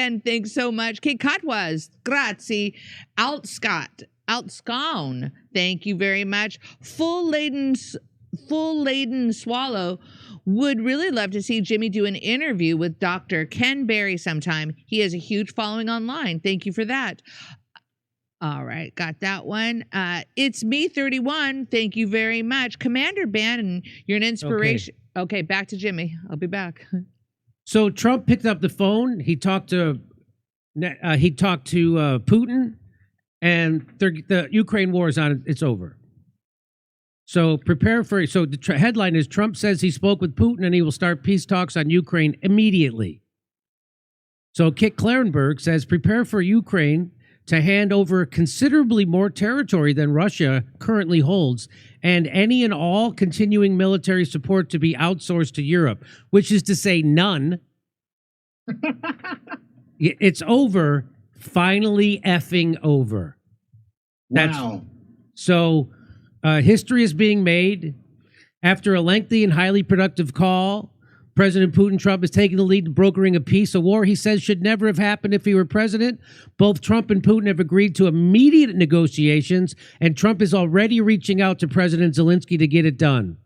Ken, thanks so much. Kate Cotwas, grazie. Outscone, thank you very much. Full laden swallow would really love to see Jimmy do an interview with Dr. Ken Berry sometime. He has a huge following online. Thank you for that. All right, got that one. It's me 31. Thank you very much. Commander Bannon, you're an inspiration. Okay, back to Jimmy. I'll be back. So Trump picked up the phone. He talked to Putin, and the Ukraine war is on. It's over. So prepare for it. So the headline is Trump says he spoke with Putin and he will start peace talks on Ukraine immediately. So Kit Clarenberg says prepare for Ukraine to hand over considerably more territory than Russia currently holds, and any and all continuing military support to be outsourced to Europe, which is to say none. It's over. Finally effing over. Wow. So history is being made. After a lengthy and highly productive call, President Putin Trump is taking the lead in brokering a peace, a war he says should never have happened if he were president. Both Trump and Putin have agreed to immediate negotiations, and Trump is already reaching out to President Zelensky to get it done.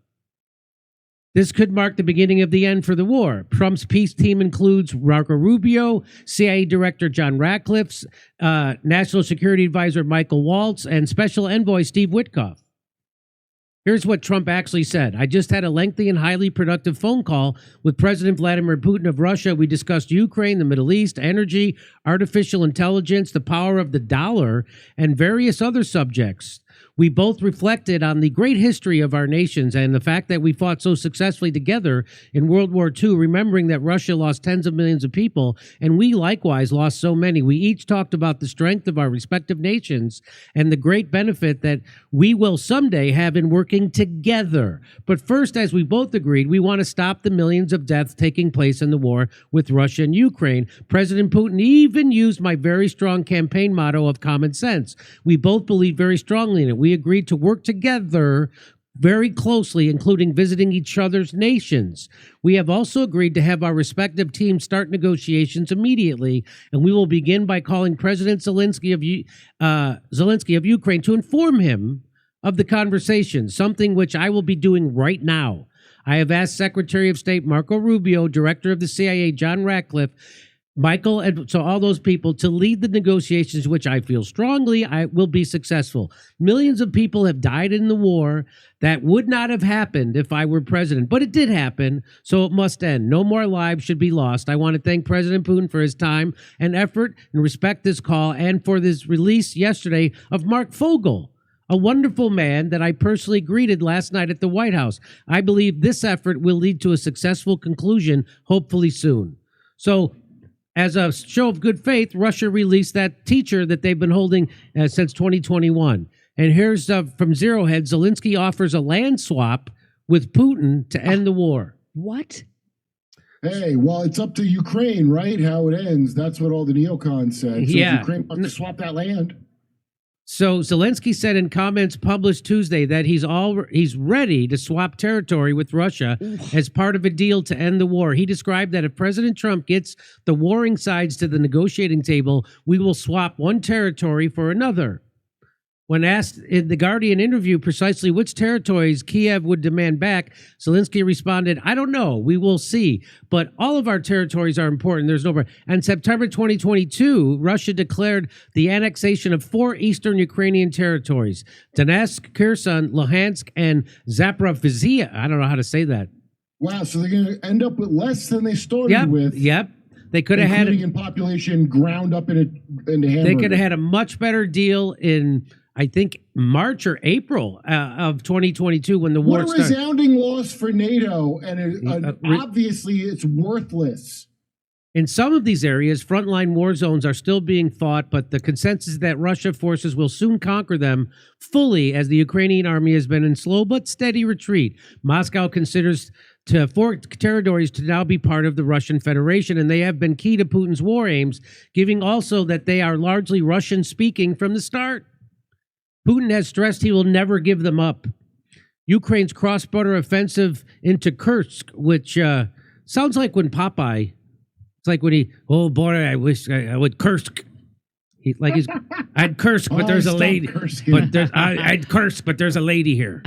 This could mark the beginning of the end for the war. Trump's peace team includes Marco Rubio, CIA Director John Ratcliffe, National Security Advisor Michael Waltz, and Special Envoy Steve Witkoff. Here's what Trump actually said. I just had a lengthy and highly productive phone call with President Vladimir Putin of Russia. We discussed Ukraine, the Middle East, energy, artificial intelligence, the power of the dollar, and various other subjects. We both reflected on the great history of our nations and the fact that we fought so successfully together in World War II, remembering that Russia lost tens of millions of people, and we likewise lost so many. We each talked about the strength of our respective nations and the great benefit that we will someday have in working together. But first, as we both agreed, we want to stop the millions of deaths taking place in the war with Russia and Ukraine. President Putin even used my very strong campaign motto of common sense. We both believe very strongly in it. We agreed to work together very closely, including visiting each other's nations. We have also agreed to have our respective teams start negotiations immediately, and we will begin by calling President Zelensky of Ukraine to inform him of the conversation, something which I will be doing right now. I have asked Secretary of State Marco Rubio, Director of the CIA John Ratcliffe, Michael, and so all those people to lead the negotiations, which I feel strongly I will be successful. Millions of people have died in the war. That would not have happened if I were president, but it did happen, so it must end. No more lives should be lost. I want to thank President Putin for his time and effort and respect this call and for this release yesterday of Mark Fogel, a wonderful man that I personally greeted last night at the White House. I believe this effort will lead to a successful conclusion, hopefully soon. So, as a show of good faith, Russia released that teacher that they've been holding since 2021. And here's from Zero Head, Zelensky offers a land swap with Putin to end the war. What? Hey, well, it's up to Ukraine, right? How it ends. That's what all the neocons said. So yeah. If Ukraine wants to swap that land. So Zelensky said in comments published Tuesday that he's ready to swap territory with Russia as part of a deal to end the war. He described that if President Trump gets the warring sides to the negotiating table, we will swap one territory for another. When asked in the Guardian interview precisely which territories Kiev would demand back, Zelensky responded, I don't know. We will see. But all of our territories are important. There's no... In September 2022, Russia declared the annexation of 4 eastern Ukrainian territories, Donetsk, Kherson, Luhansk, and Zaporizhzhia. I don't know how to say that. Wow, so they're going to end up with less than they started with. Yep. They could have had in population ground up into hamburger. They could have had a much better deal in, I think, March or April of 2022 when the war started. What a resounding loss for NATO, and obviously it's worthless. In some of these areas, frontline war zones are still being fought, but the consensus is that Russia forces will soon conquer them fully as the Ukrainian army has been in slow but steady retreat. Moscow considers 4 territories to now be part of the Russian Federation, and they have been key to Putin's war aims, giving also that they are largely Russian-speaking from the start. Putin has stressed he will never give them up. Ukraine's cross-border offensive into Kursk, which sounds like when Popeye It's like when oh boy, I wish I would curse. I'd curse, but there's a lady. I'd curse, but there's a lady here.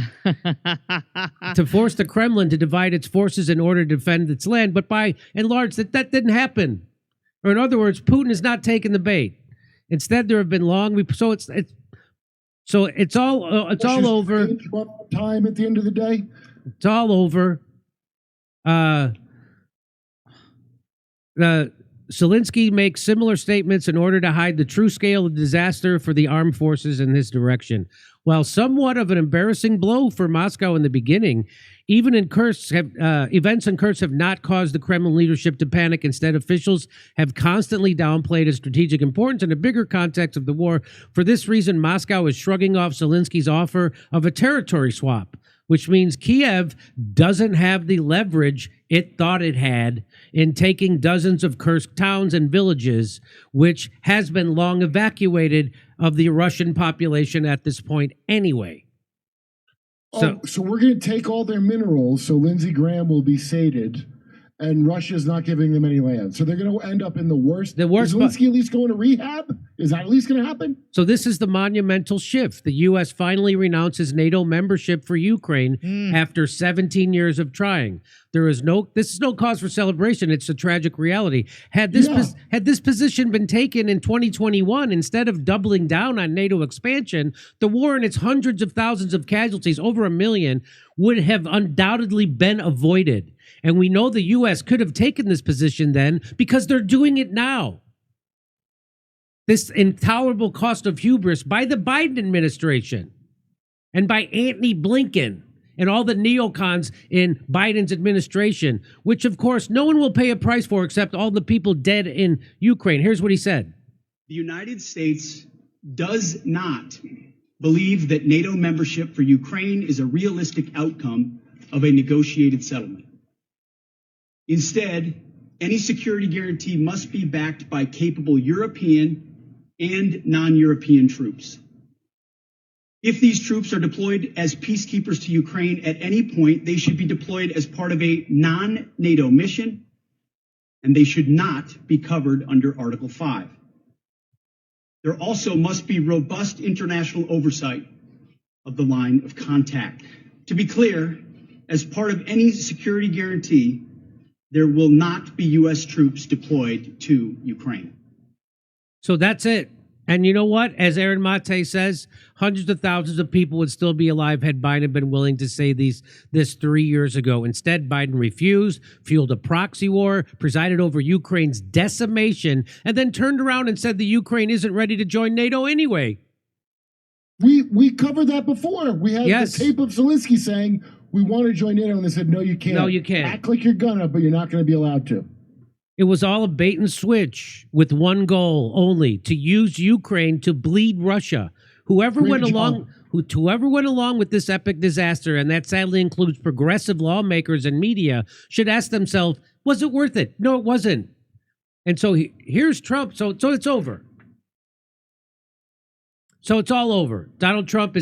To force the Kremlin to divide its forces in order to defend its land, but by and large, that didn't happen. Or in other words, Putin is not taking the bait. Instead, there have been it's all over. Time at the end of the day, it's all over. Zelensky makes similar statements in order to hide the true scale of disaster for the armed forces in this direction. While somewhat of an embarrassing blow for Moscow in the beginning, even in Kursk, events in Kursk have not caused the Kremlin leadership to panic. Instead, officials have constantly downplayed its strategic importance in a bigger context of the war. For this reason, Moscow is shrugging off Zelensky's offer of a territory swap, which means Kiev doesn't have the leverage it thought it had in taking dozens of Kursk towns and villages, which has been long evacuated of the Russian population at this point anyway. So we're going to take all their minerals, so Lindsey Graham will be sated, and Russia's not giving them any land. So they're going to end up in the worst. Is Zelensky at least going to rehab? Is that at least going to happen? So this is the monumental shift. The U.S. finally renounces NATO membership for Ukraine after 17 years of trying. This is no cause for celebration. It's a tragic reality. Had this position been taken in 2021, instead of doubling down on NATO expansion, the war and its hundreds of thousands of casualties, over 1 million, would have undoubtedly been avoided. And we know the U.S. could have taken this position then because they're doing it now. This intolerable cost of hubris by the Biden administration and by Antony Blinken and all the neocons in Biden's administration, which, of course, no one will pay a price for except all the people dead in Ukraine. Here's what he said. The United States does not believe that NATO membership for Ukraine is a realistic outcome of a negotiated settlement. Instead, any security guarantee must be backed by capable European and non-European troops. If these troops are deployed as peacekeepers to Ukraine at any point, they should be deployed as part of a non-NATO mission, and they should not be covered under Article 5. There also must be robust international oversight of the line of contact. To be clear, as part of any security guarantee, there will not be U.S. troops deployed to Ukraine. So that's it. And you know what? As Aaron Mate says, hundreds of thousands of people would still be alive had Biden been willing to say this 3 years ago. Instead, Biden refused, fueled a proxy war, presided over Ukraine's decimation, and then turned around and said the Ukraine isn't ready to join NATO anyway. We covered that before. We had the tape of Zelensky saying, we want to join NATO, and they said, no, you can't. No, you can't. Act like you're gonna, but you're not going to be allowed to. It was all a bait and switch with one goal only, to use Ukraine to bleed Russia. Whoever went along with this epic disaster, and that sadly includes progressive lawmakers and media, should ask themselves, was it worth it? No, it wasn't. And so here's Trump. So it's over. So it's all over. Donald Trump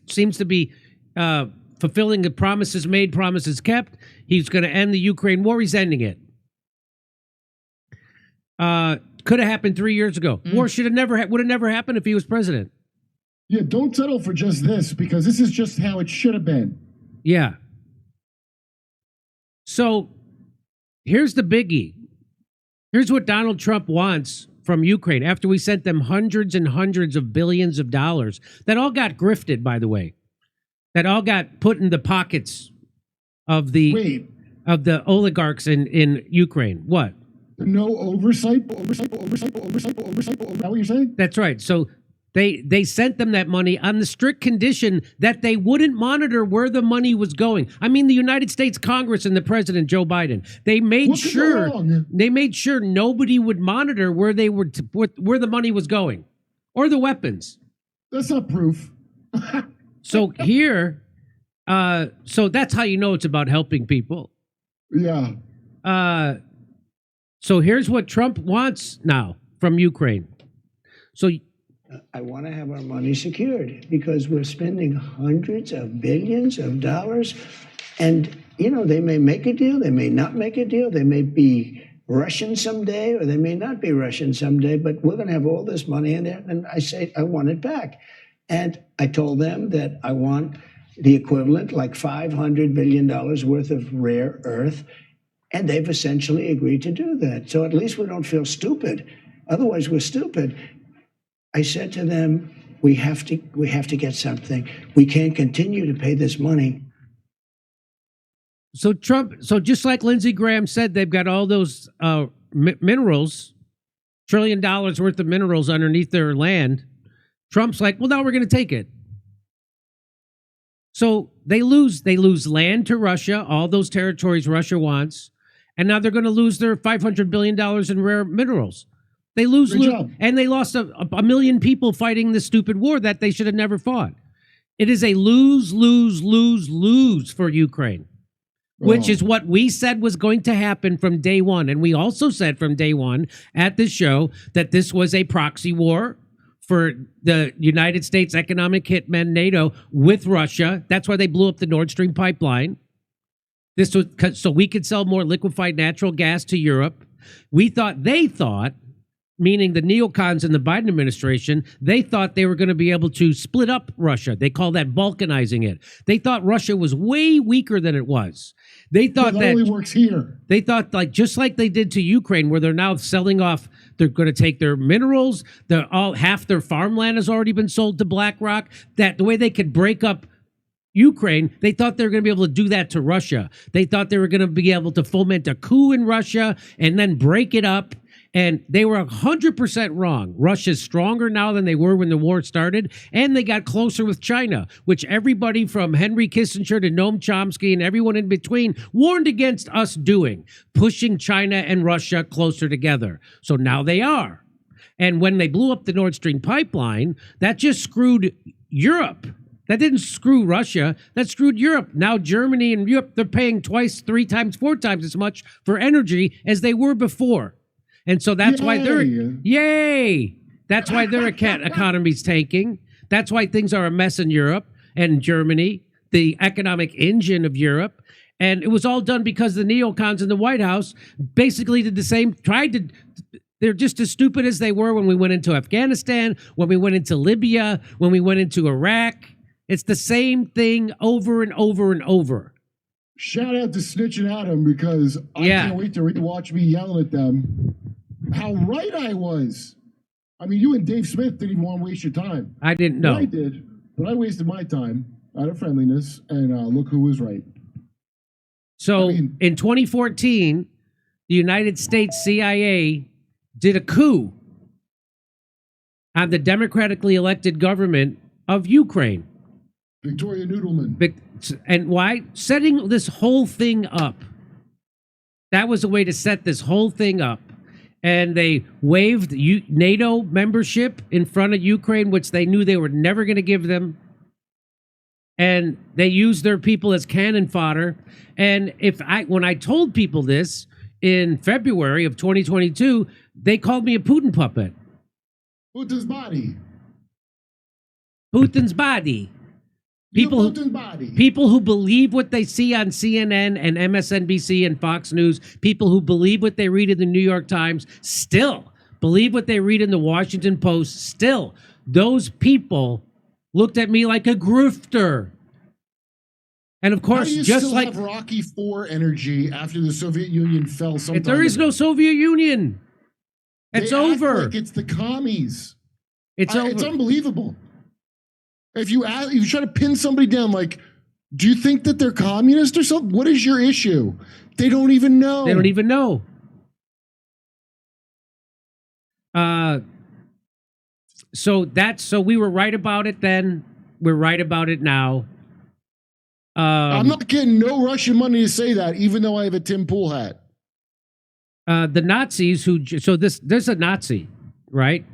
seems to be fulfilling the promises made, promises kept. He's going to end the Ukraine war. He's ending it. Could have happened 3 years ago. War would have never happened if he was president. Yeah, don't settle for just this, because this is just how it should have been. Yeah. So here's the biggie. Here's what Donald Trump wants from Ukraine after we sent them hundreds and hundreds of billions of dollars that all got grifted, by the way, that all got put in the pockets of the oligarchs in Ukraine. What? No oversight. Is that what you're saying? That's right. So they sent them that money on the strict condition that they wouldn't monitor where the money was going. I mean, the United States Congress and the President Joe Biden, they made sure nobody would monitor where where the money was going, or the weapons. That's not proof. So here, so that's how you know it's about helping people. Yeah. So here's what Trump wants now from Ukraine. So I want to have our money secured because we're spending hundreds of billions of dollars. And, they may make a deal. They may not make a deal. They may be Russian someday, or they may not be Russian someday, but we're going to have all this money in there. And I say, I want it back. And I told them that I want the equivalent, like $500 billion worth of rare earth. And they've essentially agreed to do that. So at least we don't feel stupid. Otherwise, we're stupid. I said to them, we have to get something. We can't continue to pay this money. So just like Lindsey Graham said, they've got all those minerals, $1 trillion worth of minerals underneath their land. Trump's like, well, now we're going to take it. So they lose land to Russia, all those territories Russia wants, and now they're going to lose their $500 billion in rare minerals. They lose, and they lost a million people fighting this stupid war that they should have never fought. It is a lose, lose, lose, lose for Ukraine, which is what we said was going to happen from day one. And we also said from day one at this show that this was a proxy war for the United States economic hitman NATO with Russia. That's why they blew up the Nord Stream pipeline. This was so we could sell more liquefied natural gas to Europe. They thought, meaning the neocons in the Biden administration, they thought they were going to be able to split up Russia. They call that balkanizing it. They thought Russia was way weaker than it was. They thought that only works here. They thought, like, just like they did to Ukraine, where they're now selling off, they're going to take their minerals, half their farmland has already been sold to BlackRock, that the way they could break up Ukraine, they thought they were going to be able to do that to Russia. They thought they were going to be able to foment a coup in Russia and then break it up. And they were 100% wrong. Russia's stronger now than they were when the war started, and they got closer with China, which everybody from Henry Kissinger to Noam Chomsky and everyone in between warned against us doing, pushing China and Russia closer together. So now they are. And when they blew up the Nord Stream pipeline, that just screwed Europe. That didn't screw Russia. That screwed Europe. Now Germany and Europe, they're paying twice, 3 times, 4 times as much for energy as they were before. And so that's why That's why their economy's tanking. That's why things are a mess in Europe and Germany, the economic engine of Europe. And it was all done because the neocons in the White House basically did the same, they're just as stupid as they were when we went into Afghanistan, when we went into Libya, when we went into Iraq. It's the same thing over and over and over. Shout out to Snitching Adam, because I can't wait to rewatch me yelling at them. How right I was. I mean, you and Dave Smith didn't even want to waste your time. I didn't know. I did, but I wasted my time out of friendliness, and look who was right. So in 2014, the United States CIA did a coup on the democratically elected government of Ukraine. Victoria Noodleman. And why? Setting this whole thing up. That was a way to set this whole thing up. And they waived NATO membership in front of Ukraine, which they knew they were never going to give them. And they used their people as cannon fodder. And when I told people this in February of 2022, they called me a Putin puppet. Putin's body. Putin's body. People who believe what they see on CNN and MSNBC and Fox News, people who believe what they read in the New York Times, still believe what they read in the Washington Post, still. Those people looked at me like a grifter. And of course, how do you just still like have Rocky IV energy after the Soviet Union fell sometime there is no Soviet Union. It's over. Like it's the commies. It's over. It's unbelievable. If you try to pin somebody down, like, do you think that they're communist or something? What is your issue? They don't even know. They don't even know. So we were right about it then. We're right about it now. I'm not getting no Russian money to say that, even though I have a Tim Pool hat. The Nazis there's a Nazi, right?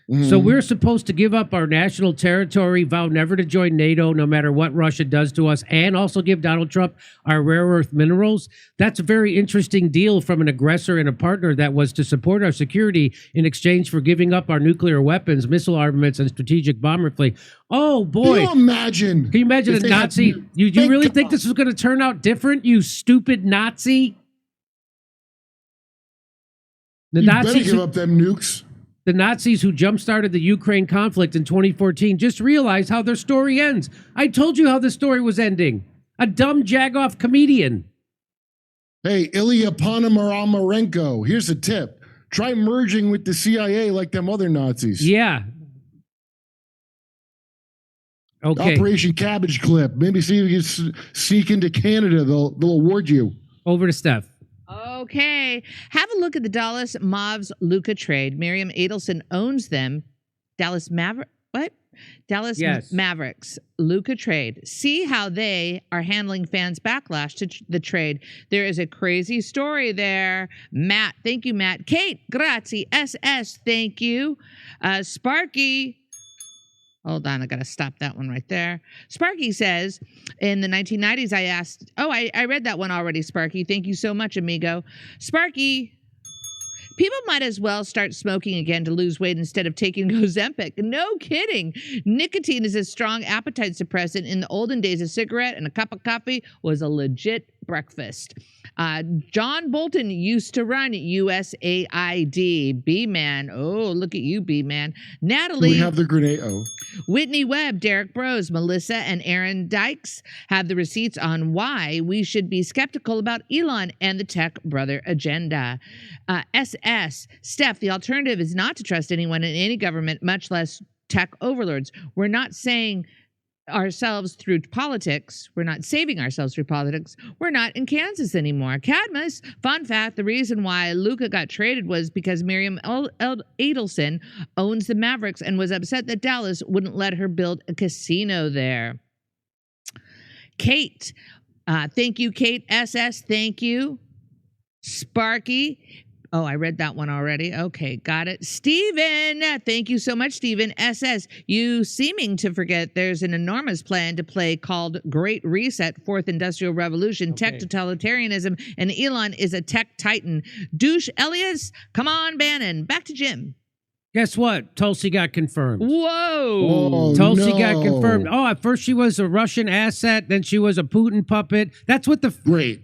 Mm-hmm. So we're supposed to give up our national territory, vow never to join NATO, no matter what Russia does to us, and also give Donald Trump our rare earth minerals. That's a very interesting deal from an aggressor and a partner that was to support our security in exchange for giving up our nuclear weapons, missile armaments, and strategic bomber fleet. Oh, boy. Can you imagine a Nazi? You really think this was going to turn out different, you stupid Nazi? The You Nazis better give up them nukes. The Nazis who jump-started the Ukraine conflict in 2014 just realized how their story ends. I told you how the story was ending. A dumb jagoff comedian. Hey, Ilya Ponomarenko, here's a tip. Try merging with the CIA like them other Nazis. Yeah. Okay. Operation Cabbage Clip. Maybe see if you can sneak into Canada. They'll award you. Over to Steph. Okay. Have a look at the Dallas Mavs Luka trade. Miriam Adelson owns them. Dallas Mavericks. What? Dallas Mavericks Luka trade. See how they are handling fans' backlash to the trade. There is a crazy story there. Matt, thank you, Matt. Kate, grazie. SS, thank you. Sparky. Hold on, I got to stop that one right there. Sparky says, in the 1990s, I asked, I read that one already, Sparky. Thank you so much, amigo. Sparky, people might as well start smoking again to lose weight instead of taking Ozempic. No kidding. Nicotine is a strong appetite suppressant. In the olden days, a cigarette and a cup of coffee was a legit breakfast. John Bolton used to run USAID. B-Man. Oh, look at you, B-Man. Natalie. We have the grenade. Oh. Whitney Webb, Derek Bros, Melissa, and Aaron Dykes have the receipts on why we should be skeptical about Elon and the tech brother agenda. SS. Steph, the alternative is not to trust anyone in any government, much less tech overlords. We're not saying ourselves through politics. We're not saving ourselves through politics. We're not in Kansas anymore. Cadmus, fun fact, the reason why Luka got traded was because Miriam Adelson owns the Mavericks and was upset that Dallas wouldn't let her build a casino there. Kate, thank you, Kate. SS, thank you. Sparky. Oh, I read that one already. Okay, got it. Steven, thank you so much, Steven. SS, you seeming to forget there's an enormous plan to play called Great Reset, Fourth Industrial Revolution, Tech Totalitarianism, and Elon is a tech titan. Douche Elias, come on, Bannon. Back to Jim. Guess what? Tulsi got confirmed. Whoa. Tulsi got confirmed. Oh, at first she was a Russian asset, then she was a Putin puppet. That's what the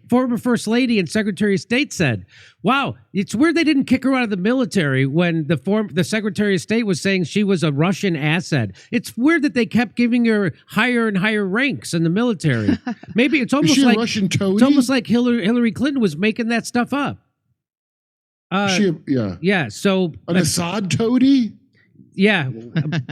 former First Lady and Secretary of State said. Wow, it's weird they didn't kick her out of the military when the Secretary of State was saying she was a Russian asset. It's weird that they kept giving her higher and higher ranks in the military. Maybe it's almost like Russian toady? It's almost like Hillary Clinton was making that stuff up. Yeah. So an Assad toady? Yeah.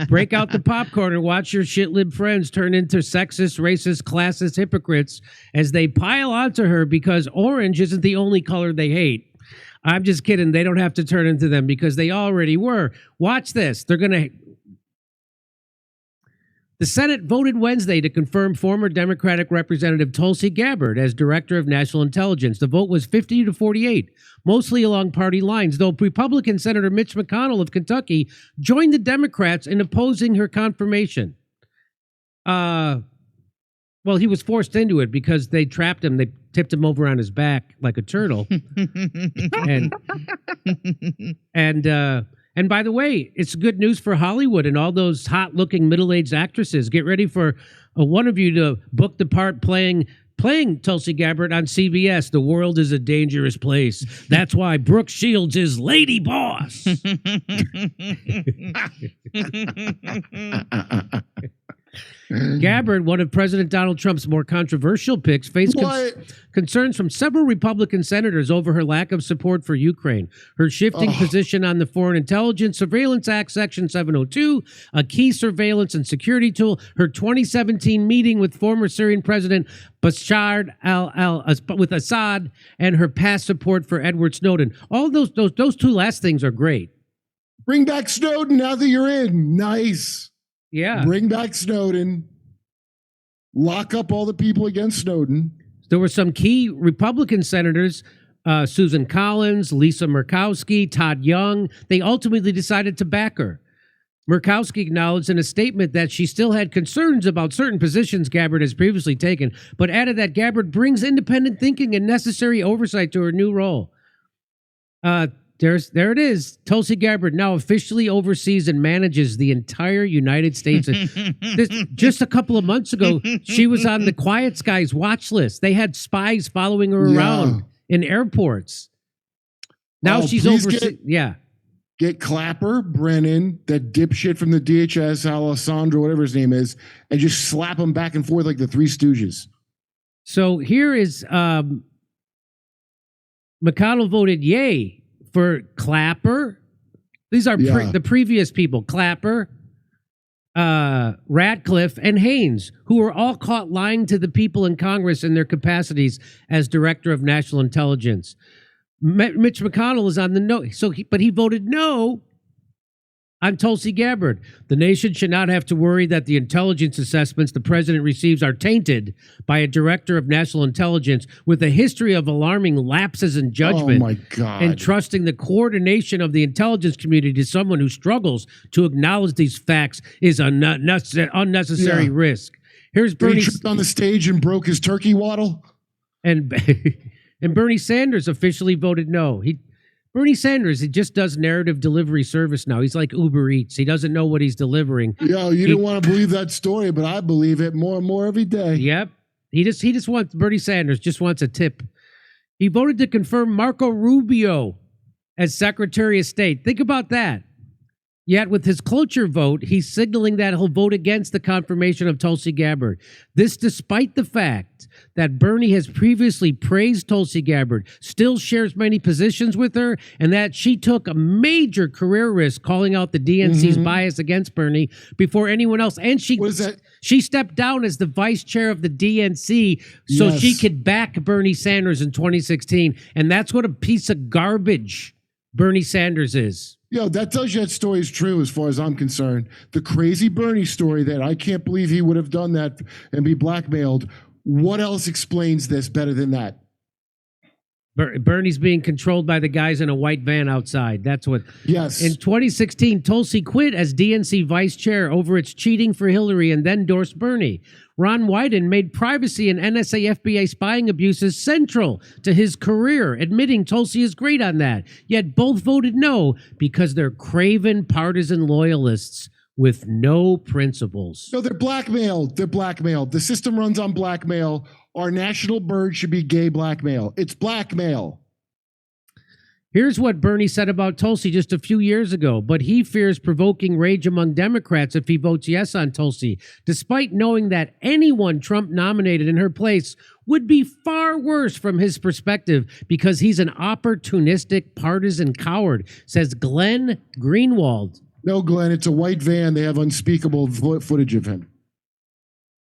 Break out the popcorn and watch your shit-lib friends turn into sexist, racist, classist hypocrites as they pile onto her because orange isn't the only color they hate. I'm just kidding. They don't have to turn into them because they already were. Watch this. The Senate voted Wednesday to confirm former Democratic Representative Tulsi Gabbard as Director of National Intelligence. The vote was 50-48, mostly along party lines, though Republican Senator Mitch McConnell of Kentucky joined the Democrats in opposing her confirmation. Well, he was forced into it because they trapped him. They tipped him over on his back like a turtle. And by the way, it's good news for Hollywood and all those hot-looking middle-aged actresses. Get ready for one of you to book the part playing Tulsi Gabbard on CBS. The world is a dangerous place. That's why Brooke Shields is Lady Boss. Gabbard, one of President Donald Trump's more controversial picks, faced concerns from several Republican senators over her lack of support for Ukraine. Her shifting position on the Foreign Intelligence Surveillance Act, Section 702, a key surveillance and security tool, her 2017 meeting with former Syrian President Bashar with Assad, and her past support for Edward Snowden. All those two last things are great. Bring back Snowden now that you're in. Nice. Yeah. Bring back Snowden. Lock up all the people against Snowden. There were some key Republican senators, Susan Collins, Lisa Murkowski, Todd Young. They ultimately decided to back her. Murkowski acknowledged in a statement that she still had concerns about certain positions Gabbard has previously taken, but added that Gabbard brings independent thinking and necessary oversight to her new role. There it is. Tulsi Gabbard now officially oversees and manages the entire United States. Just a couple of months ago, she was on the Quiet Skies watch list. They had spies following her around in airports. Now she's overseeing. Get Clapper, Brennan, that dipshit from the DHS, Alessandro, whatever his name is, and just slap them back and forth like the Three Stooges. So here is McConnell voted yay for Clapper. These are the previous people, Clapper, Ratcliffe, and Haynes, who were all caught lying to the people in Congress in their capacities as Director of National Intelligence. Mitch McConnell is on the no, but he voted no on Tulsi Gabbard. The nation should not have to worry that the intelligence assessments the president receives are tainted by a director of national intelligence with a history of alarming lapses in judgment. Oh my God. And trusting the coordination of the intelligence community to someone who struggles to acknowledge these facts is an unnecessary risk. Here's Bernie. He tripped on the stage and broke his turkey waddle. And Bernie Sanders officially voted no. Bernie Sanders, he just does narrative delivery service now. He's like Uber Eats. He doesn't know what he's delivering. Yo, you didn't want to believe that story, but I believe it more and more every day. Yep. He just wants, Bernie Sanders just wants a tip. He voted to confirm Marco Rubio as Secretary of State. Think about that. Yet with his cloture vote, he's signaling that he'll vote against the confirmation of Tulsi Gabbard. This despite the fact that Bernie has previously praised Tulsi Gabbard, still shares many positions with her, and that she took a major career risk calling out the DNC's bias against Bernie before anyone else. And she stepped down as the vice chair of the DNC so she could back Bernie Sanders in 2016. And that's what a piece of garbage Bernie Sanders is. Yo, that tells you that story is true as far as I'm concerned. The crazy Bernie story that I can't believe he would have done that and be blackmailed. What else explains this better than that? Bernie's being controlled by the guys in a white van outside. That's what. Yes. In 2016, Tulsi quit as DNC vice chair over its cheating for Hillary and then endorsed Bernie. Ron Wyden made privacy and NSA FBI spying abuses central to his career, admitting Tulsi is great on that. Yet both voted no because they're craven partisan loyalists with no principles. No, they're blackmailed. They're blackmailed. The system runs on blackmail. Our national bird should be gay blackmail. It's blackmail. Here's what Bernie said about Tulsi just a few years ago, but he fears provoking rage among Democrats if he votes yes on Tulsi, despite knowing that anyone Trump nominated in her place would be far worse from his perspective because he's an opportunistic partisan coward, says Glenn Greenwald. No, Glenn, it's a white van. They have unspeakable footage of him.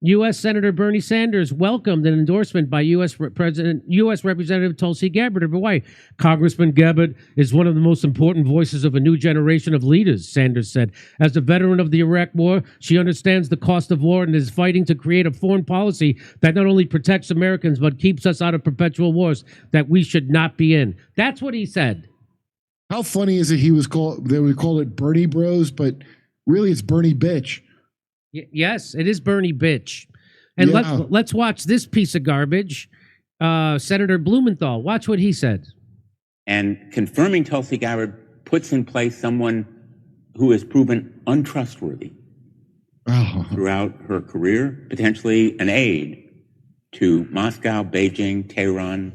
U.S. Senator Bernie Sanders welcomed an endorsement by U.S. Representative Tulsi Gabbard of Hawaii. Congressman Gabbard is one of the most important voices of a new generation of leaders, Sanders said. As a veteran of the Iraq War, she understands the cost of war and is fighting to create a foreign policy that not only protects Americans but keeps us out of perpetual wars that we should not be in. That's what he said. How funny is it they would call it Bernie Bros, but really it's Bernie Bitch. Yes, it is Bernie Bitch. And let's watch this piece of garbage. Senator Blumenthal, watch what he said. And confirming Tulsi Gabbard puts in place someone who has proven untrustworthy throughout her career, potentially an aide to Moscow, Beijing, Tehran,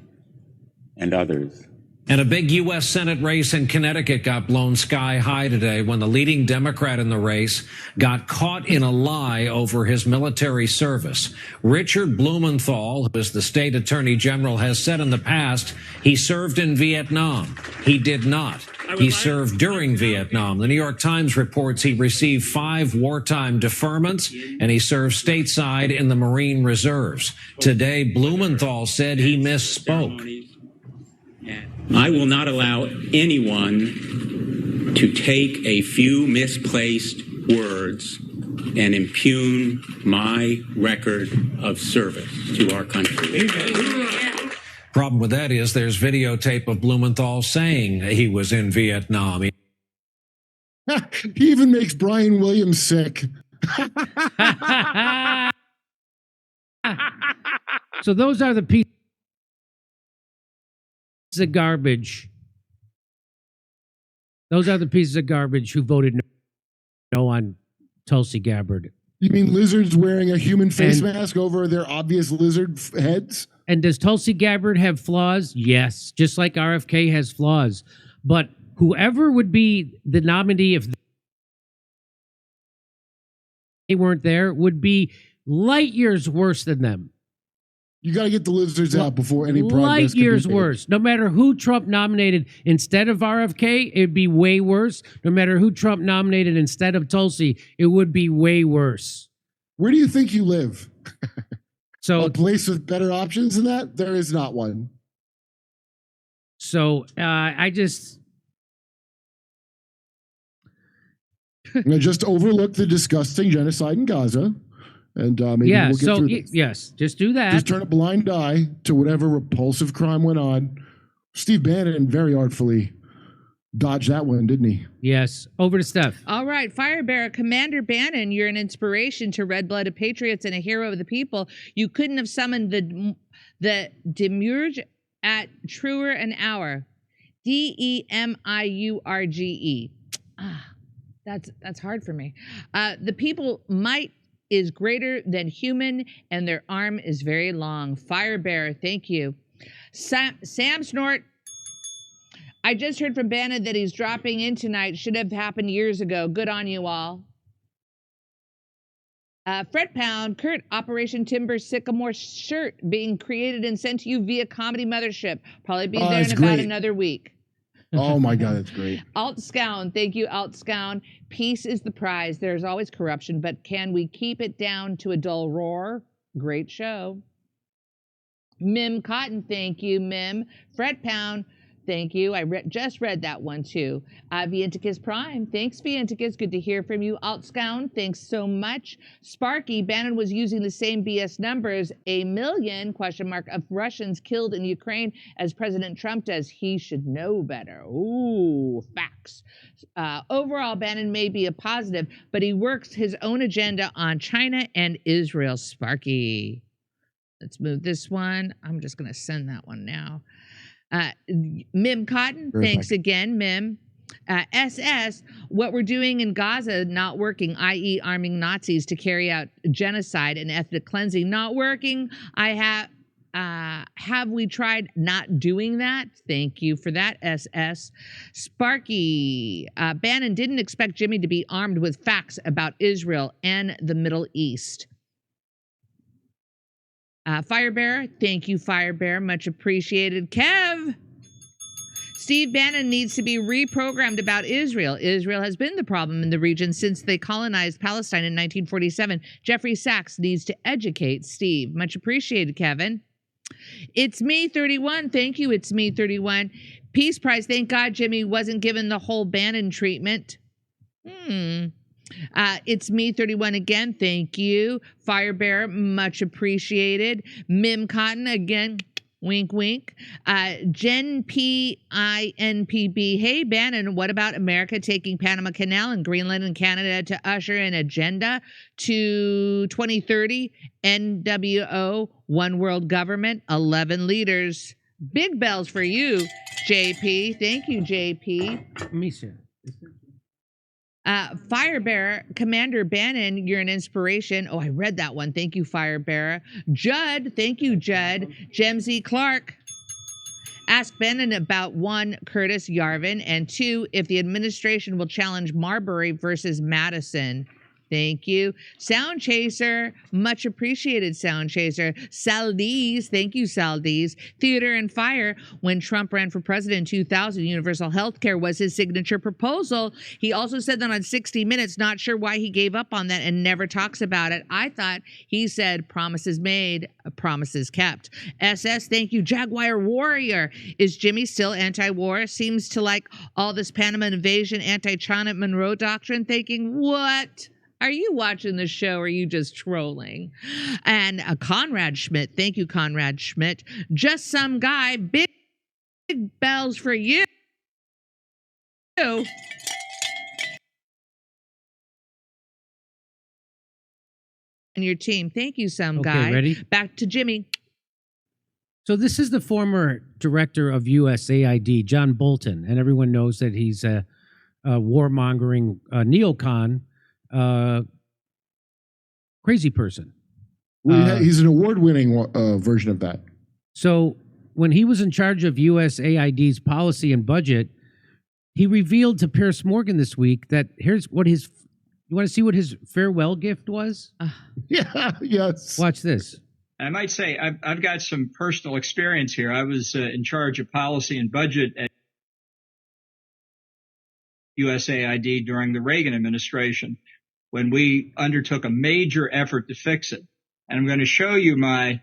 and others. And a big U.S. Senate race in Connecticut got blown sky high today when the leading Democrat in the race got caught in a lie over his military service. Richard Blumenthal, who is the state attorney general, has said in the past he served in Vietnam. He did not. He served during Vietnam. The New York Times reports he received 5 wartime deferments, and he served stateside in the Marine Reserves. Today, Blumenthal said he misspoke. I will not allow anyone to take a few misplaced words and impugn my record of service to our country. Problem with that is there's videotape of Blumenthal saying he was in Vietnam. He even makes Brian Williams sick. So those are the pieces of garbage. Those are the pieces of garbage who voted no on Tulsi Gabbard. You mean lizards wearing a human face mask over their obvious lizard heads? And does Tulsi Gabbard have flaws? Yes, just like RFK has flaws. But whoever would be the nominee if they weren't there would be light years worse than them. You got to get the lizards out before any progress. Light years worse. No matter who Trump nominated instead of RFK, it'd be way worse. No matter who Trump nominated instead of Tulsi, it would be way worse. Where do you think you live? So a place with better options than that? There is not one. So I just just overlook the disgusting genocide in Gaza. And maybe we'll get through this. Yes, just do that. Just turn a blind eye to whatever repulsive crime went on. Steve Bannon very artfully dodged that one, didn't he? Yes. Over to Steph. All right, Fire Bearer, Commander Bannon, you're an inspiration to red-blooded patriots and a hero of the people. You couldn't have summoned the demiurge at truer an hour. DEMIURGE. That's hard for me. The people might is greater than human, and their arm is very long. Fire Bearer, thank you. Sam Snort, I just heard from Bannon that he's dropping in tonight. Should have happened years ago. Good on you all. Fred Pound, Kurt, Operation Timber Sycamore shirt being created and sent to you via Comedy Mothership. Probably be there in about another week. Oh my God, that's great. Altscown, thank you, Altscown. Peace is the prize. There's always corruption, but can we keep it down to a dull roar? Great show. Mim Cotton, thank you, Mim. Fred Pound, thank you. I just read that one too. Vienticus Prime, thanks Vienticus. Good to hear from you. Altscown, thanks so much. Sparky, Bannon was using the same BS numbers, a million, ? Of Russians killed in Ukraine as President Trump does. He should know better. Ooh, facts. Overall, Bannon may be a positive, but he works his own agenda on China and Israel. Sparky. Let's move this one. I'm just going to send that one now. Mim Cotton, thanks again, Mim. SS, what we're doing in Gaza not working, i.e. arming Nazis to carry out genocide and ethnic cleansing, not working. Have we tried not doing that? Thank you for that, SS. Sparky, Bannon didn't expect Jimmy to be armed with facts about Israel and the Middle East. Firebearer, thank you, Firebearer, much appreciated. Kev, Steve Bannon needs to be reprogrammed about Israel. Israel has been the problem in the region since they colonized Palestine in 1947. Jeffrey Sachs needs to educate Steve. Much appreciated, Kevin. It's me, 31. Thank you, it's me, 31. Peace Prize, thank God Jimmy wasn't given the whole Bannon treatment. It's me, 31 again. Thank you. Firebearer, much appreciated. Mim Cotton, again, wink, wink. Jen PINPB, hey, Bannon, what about America taking Panama Canal and Greenland and Canada to usher an agenda to 2030? NWO, one world government, 11 leaders. Big bells for you, JP. Thank you, JP. Misha. Firebearer, Commander Bannon, you're an inspiration. Oh, I read that one. Thank you, Firebearer. Judd, thank you, Judd. Jemsy Clark. Ask Bannon about 1, Curtis Yarvin, and 2, if the administration will challenge Marbury versus Madison. Thank you. Sound Chaser, much appreciated, Sound Chaser. Saldiz, thank you, Saldiz. Theater and Fire, when Trump ran for president in 2000, universal health care was his signature proposal. He also said that on 60 Minutes, not sure why he gave up on that and never talks about it. I thought he said promises made, promises kept. SS, thank you. Jaguar Warrior, is Jimmy still anti-war? Seems to like all this Panama invasion, anti-China Monroe doctrine, thinking, what? Are you watching the show or are you just trolling? And Conrad Schmidt, thank you, Conrad Schmidt. Just some guy, big bells for you. And your team. Thank you, some guy. Ready? Back to Jimmy. So this is the former director of USAID, John Bolton, and everyone knows that he's a warmongering neocon. Crazy person. He's an award-winning version of that. So when he was in charge of USAID's policy and budget, He revealed to Piers Morgan this week that here's what his. You want to see what his farewell gift was? Yeah, yes. Watch this. I might say I've got some personal experience here. I was in charge of policy and budget at USAID during the Reagan administration when we undertook a major effort to fix it. And I'm going to show you my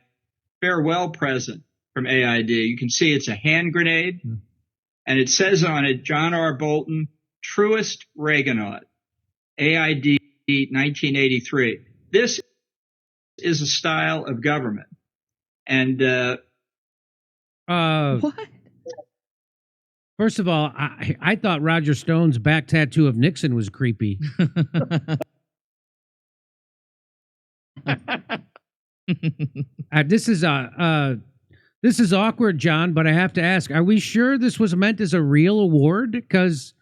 farewell present from AID. You can see it's a hand grenade, and it says on it, John R. Bolton, truest Reaganaut, AID 1983. This is a style of government. And What? First of all, I thought Roger Stone's back tattoo of Nixon was creepy. This is awkward, John, but I have to ask, are we sure this was meant as a real award? Because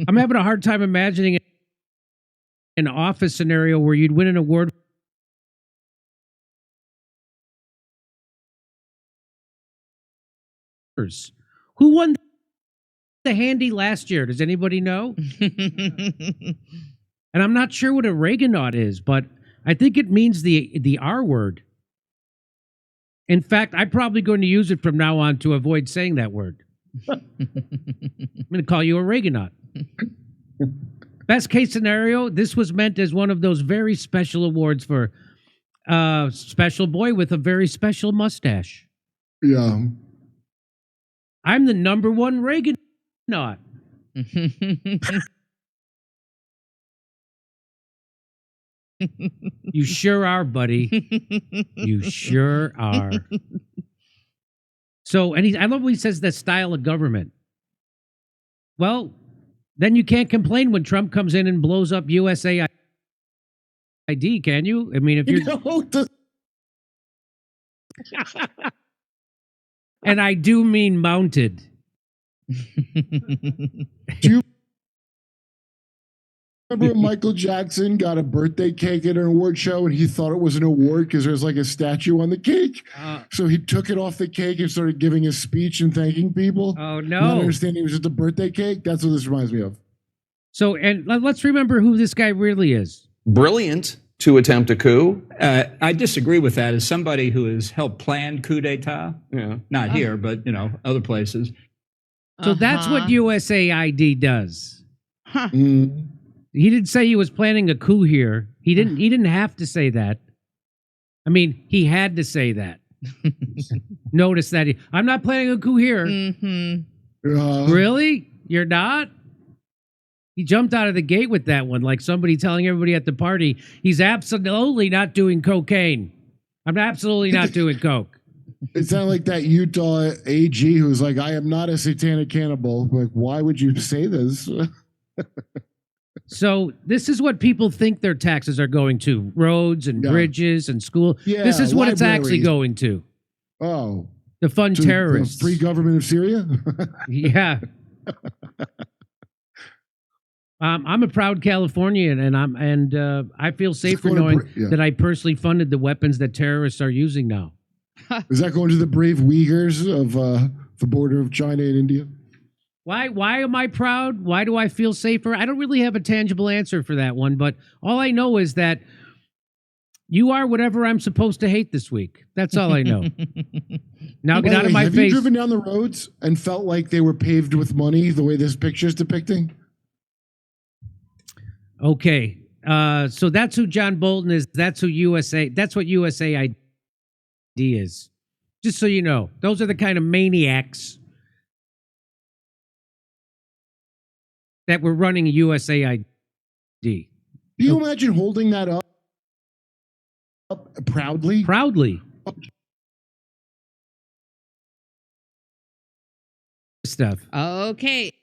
I'm having a hard time imagining an office scenario where you'd win an award. Who won the handy last year? Does anybody know? And I'm not sure what a Reaganaut is, but I think it means the R word. In fact, I'm probably going to use it from now on to avoid saying that word. I'm going to call you a Reaganaut. Best case scenario, this was meant as one of those very special awards for a special boy with a very special mustache. Yeah. I'm the number one Reaganaut. You sure are, buddy. You sure are. So, and I love what he says, that style of government. Well, then you can't complain when Trump comes in and blows up USAID, can you? I mean, if you're... And I do mean mounted. Do you remember when Michael Jackson got a birthday cake at an award show and he thought it was an award because there's like a statue on the cake? So he took it off the cake and started giving a speech and thanking people. Oh, no. Not understanding it was just a birthday cake. That's what this reminds me of. So, and let's remember who this guy really is. Brilliant to attempt a coup. I disagree with that. As somebody who has helped plan coup d'etat, not here, but other places. So that's what USAID does. Huh. Mm. He didn't say he was planning a coup here. He didn't have to say that. I mean, he had to say that. Notice that I'm not planning a coup here. Mm-hmm. Really? You're not? He jumped out of the gate with that one, like somebody telling everybody at the party, he's absolutely not doing cocaine. I'm absolutely not doing coke. It sounded like that Utah AG who's like, I am not a satanic cannibal. Like, why would you say this? So this is what people think their taxes are going to. Roads and bridges and school. Yeah, this is what it's actually going to. Oh. To fund terrorists. The free government of Syria? Yeah. I'm a proud Californian, and I feel safer knowing that I personally funded the weapons that terrorists are using now. Is that going to the brave Uyghurs of the border of China and India? Why am I proud? Why do I feel safer? I don't really have a tangible answer for that one, but all I know is that you are whatever I'm supposed to hate this week. That's all I know. Now get out of my face. Have you driven down the roads and felt like they were paved with money the way this picture is depicting? Okay. So that's who John Bolton is. That's what USAID is. Just so you know, those are the kind of maniacs that were running USAID. Do you imagine holding that up proudly? Proudly. Stuff. Okay.